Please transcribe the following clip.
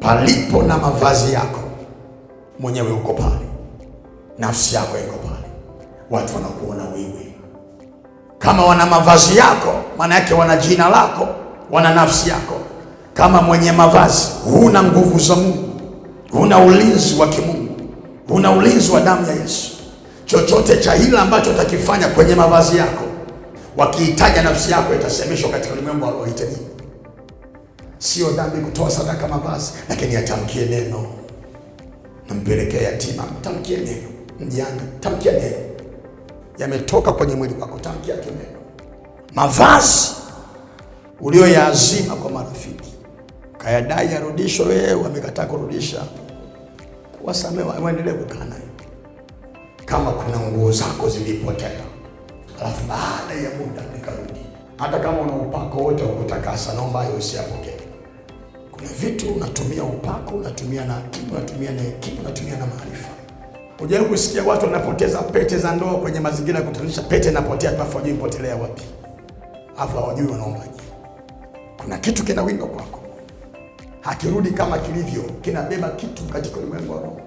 Palipo na mavazi yako, mwenyewe uko pale, nafsi yako iko pale, watu wanakuona wewe. Kama wana mavazi yako, maana yake wana jina lako, wana nafsi yako. Kama mwenye mavazi huna nguvu za Mungu, huna ulinzi wa kimungu, huna ulinzi wa damu ya Yesu, chochote cha hila ambacho utakifanya kwenye mavazi yako, wakiitaja nafsi yako itasemeshwa katika ulimwengu wa roho. Sio dhambi kutoa sadaka mavazi, lakini atamkie neno. Nampelekea yatima, tamkie neno. Mjane, tamkia neno. Yametoka kwenye mwili wako, tamkia neno. Mavazi ulioyaazima kwa marafiki, kayadai yarudishwe, wewe wamekataa kurudisha, wasamehe, waendelee kukaa nayo. Kama kuna nguo zako zilipotea, alafu baada ya muda nikarudi, hata kama una upako wote wa kutakasa, naomba hiyo usiyapokee. Kuna vitu unatumia upako, unatumia na akili, unatumia na hekima, unatumia na maarifa. Unajaribu kusikia watu wanapoteza pete za ndoa kwenye mazingira ya kutanisha, pete inapotea tu, hawajui ipotelea wapi, afu hawajui wanaombaje. Kuna kitu kinawinga kwako, hakirudi kama kilivyo, kinabeba kitu katika ulimwengu wa roho.